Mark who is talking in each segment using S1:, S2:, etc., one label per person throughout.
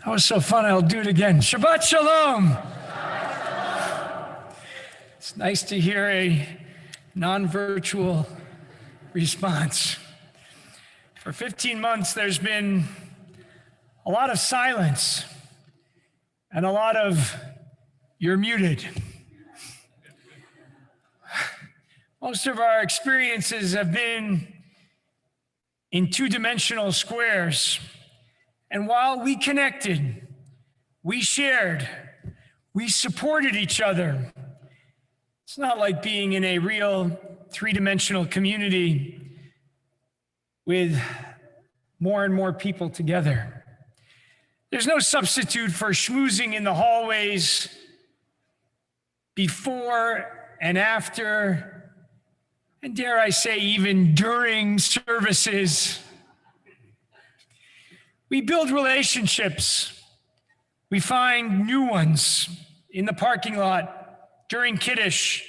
S1: That was so fun, I'll do it again. Shabbat Shalom. It's nice to hear a non-virtual response. For 15 months, there's been a lot of silence and a lot of "you're muted." Most of our experiences have been in two-dimensional squares. And while we connected, we shared, we supported each other, it's not like being in a real three-dimensional community with more and more people together. There's no substitute for schmoozing in the hallways before and after, and dare I say, even during services. We build relationships. We find new ones in the parking lot, during Kiddush,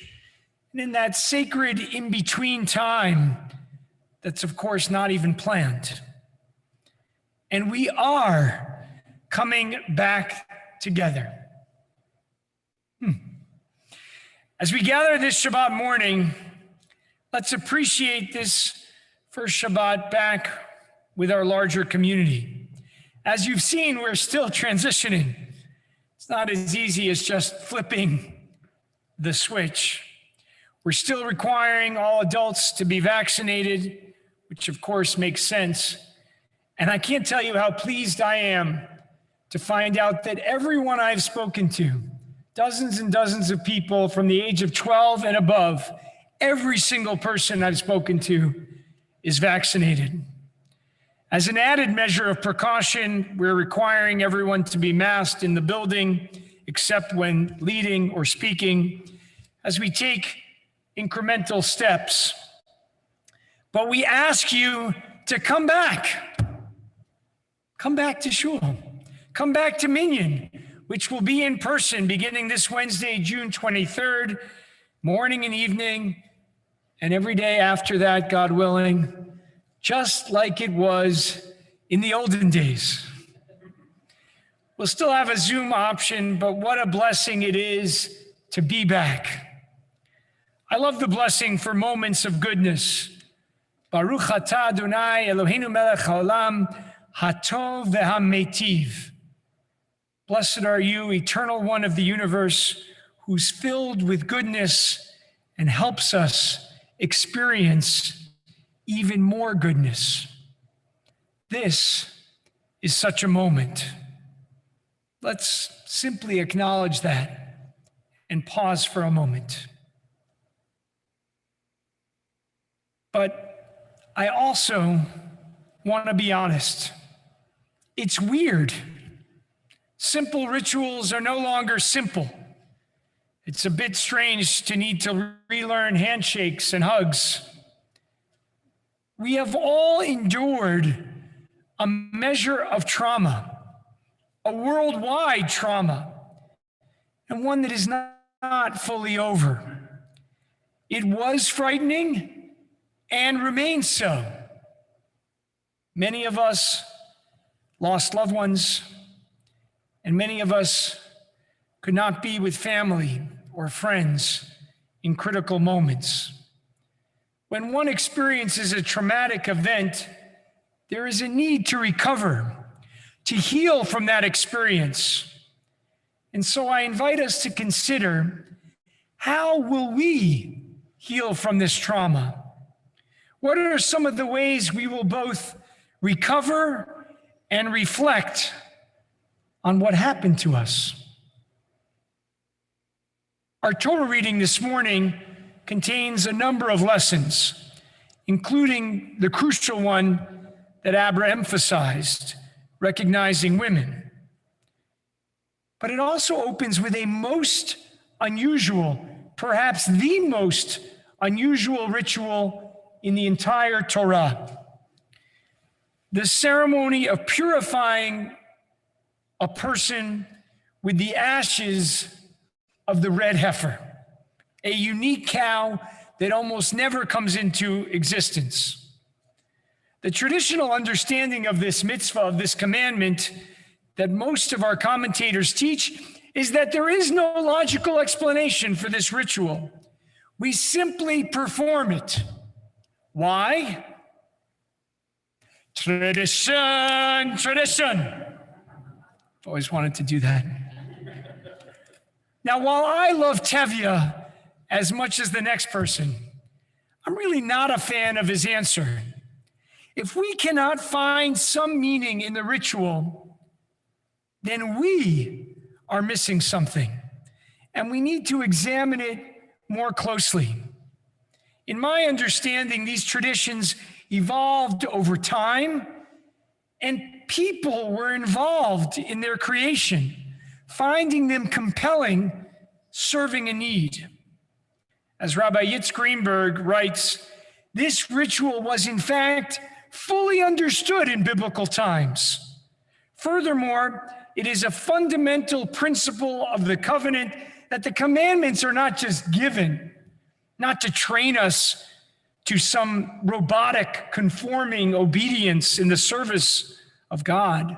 S1: and in that sacred in-between time that's, of course, not even planned. And we are coming back together. As we gather this Shabbat morning, let's appreciate this first Shabbat back with our larger community. As you've seen, we're still transitioning. It's not as easy as just flipping the switch. We're still requiring all adults to be vaccinated, which of course makes sense. And I can't tell you how pleased I am to find out that everyone I've spoken to, dozens and dozens of people from the age of 12 and above, every single person I've spoken to is vaccinated. As an added measure of precaution, we're requiring everyone to be masked in the building, except when leading or speaking, as we take incremental steps. But we ask you to come back. Come back to Shul. Come back to Minyan, which will be in person beginning this Wednesday, June 23rd, morning and evening, and every day after that, God willing, just like it was in the olden days. We'll still have a Zoom option, but what a blessing it is to be back. I love the blessing for moments of goodness. Baruch atah Adonai Eloheinu melech haolam hatov v'hametiv. Blessed are you, eternal one of the universe, who's filled with goodness and helps us experience even more goodness. This is such a moment. Let's simply acknowledge that and pause for a moment. But I also want to be honest. It's weird. Simple rituals are no longer simple. It's a bit strange to need to relearn handshakes and hugs. We have all endured a measure of trauma, a worldwide trauma, and one that is not fully over. It was frightening and remains so. Many of us lost loved ones, and many of us could not be with family or friends in critical moments. When one experiences a traumatic event, there is a need to recover, to heal from that experience. And so I invite us to consider, how will we heal from this trauma? What are some of the ways we will both recover and reflect on what happened to us? Our Torah reading this morning contains a number of lessons, including the crucial one that Abra emphasized, recognizing women. But it also opens with a most unusual, perhaps the most unusual ritual in the entire Torah. The ceremony of purifying a person with the ashes of the red heifer, a unique cow that almost never comes into existence. The traditional understanding of this mitzvah, of this commandment, that most of our commentators teach is that there is no logical explanation for this ritual. We simply perform it. Why? Tradition, tradition. I've always wanted to do that. Now, while I love Tevye as much as the next person, I'm really not a fan of his answer. If we cannot find some meaning in the ritual, then we are missing something, and we need to examine it more closely. In my understanding, these traditions evolved over time, and people were involved in their creation, finding them compelling, serving a need. As Rabbi Yitz Greenberg writes, this ritual was in fact fully understood in biblical times. Furthermore, it is a fundamental principle of the covenant that the commandments are not just given, not to train us to some robotic conforming obedience in the service of God,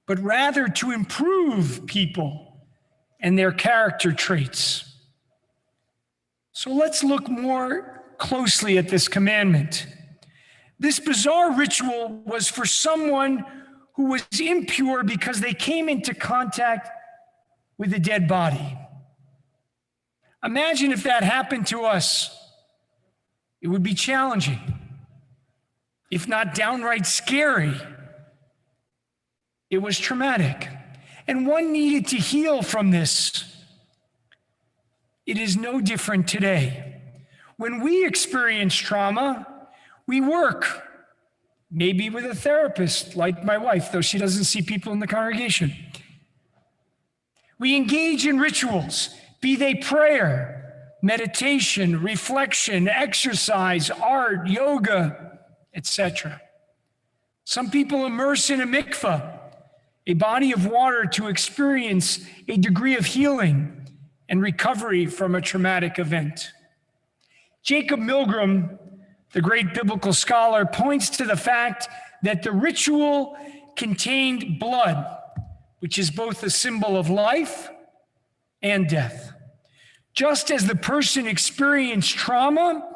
S1: but rather to improve people and their character traits. So let's look more closely at this commandment. This bizarre ritual was for someone who was impure because they came into contact with a dead body. Imagine if that happened to us. It would be challenging, if not downright scary. It was traumatic, and one needed to heal from this. It is no different today. When we experience trauma, we work, maybe with a therapist like my wife, though she doesn't see people in the congregation. We engage in rituals, be they prayer, meditation, reflection, exercise, art, yoga, etc. Some people immerse in a mikveh, a body of water, to experience a degree of healing and recovery from a traumatic event. Jacob Milgram, the great biblical scholar, points to the fact that the ritual contained blood, which is both a symbol of life and death. Just as the person experienced trauma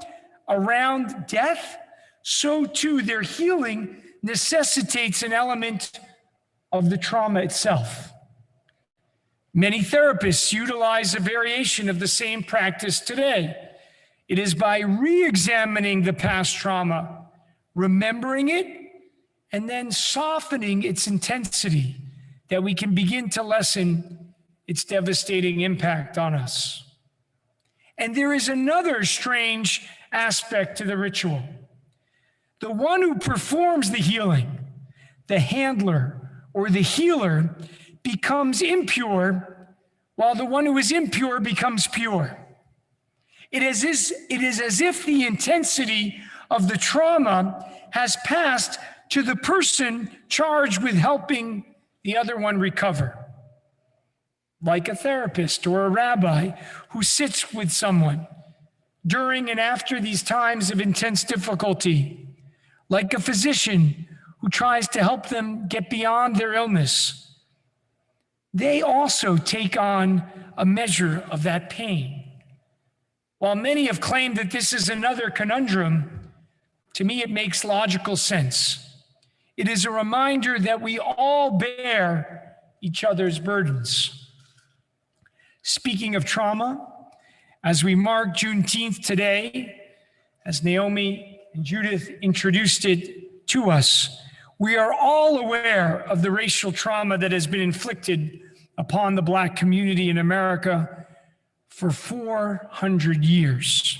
S1: around death, so too their healing necessitates an element of the trauma itself. Many therapists utilize a variation of the same practice today. It is by re-examining the past trauma, remembering it, and then softening its intensity that we can begin to lessen its devastating impact on us. And there is another strange aspect to the ritual. The one who performs the healing, the handler or the healer, becomes impure, while the one who is impure becomes pure. It is as if the intensity of the trauma has passed to the person charged with helping the other one recover. Like a therapist or a rabbi who sits with someone during and after these times of intense difficulty. Like a physician who tries to help them get beyond their illness. They also take on a measure of that pain. While many have claimed that this is another conundrum, to me it makes logical sense. It is a reminder that we all bear each other's burdens. Speaking of trauma, as we mark Juneteenth today, as Naomi and Judith introduced it to us, we are all aware of the racial trauma that has been inflicted upon the Black community in America for 400 years.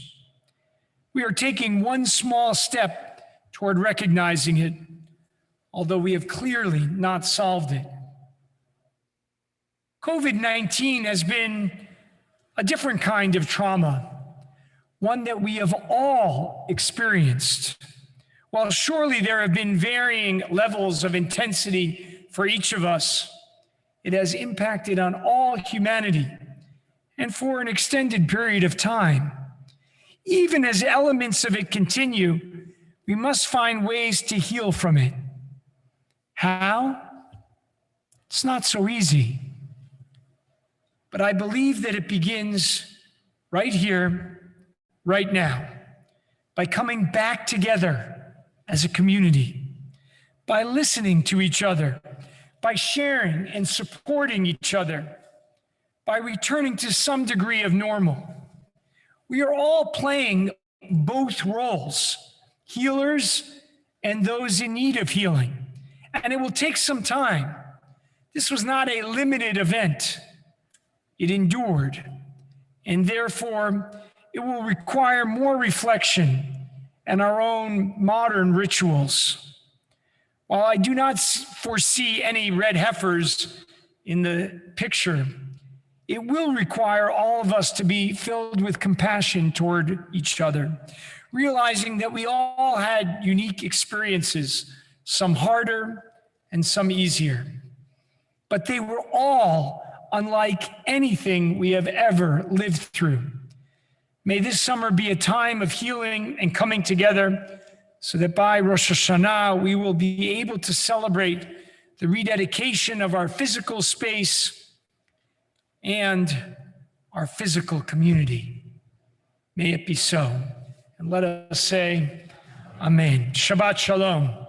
S1: We are taking one small step toward recognizing it, although we have clearly not solved it. COVID-19 has been a different kind of trauma, one that we have all experienced. While surely there have been varying levels of intensity for each of us, it has impacted on all humanity and for an extended period of time. Even as elements of it continue, we must find ways to heal from it. How? It's not so easy. But I believe that it begins right here, right now, by coming back together as a community, by listening to each other, by sharing and supporting each other, by returning to some degree of normal. We are all playing both roles, healers and those in need of healing. And it will take some time. This was not a limited event. It endured. And therefore, it will require more reflection and our own modern rituals. While I do not foresee any red heifers in the picture, it will require all of us to be filled with compassion toward each other, realizing that we all had unique experiences, some harder and some easier. But they were all unlike anything we have ever lived through. May this summer be a time of healing and coming together so that by Rosh Hashanah, we will be able to celebrate the rededication of our physical space and our physical community. May it be so. And let us say, Amen. Shabbat Shalom.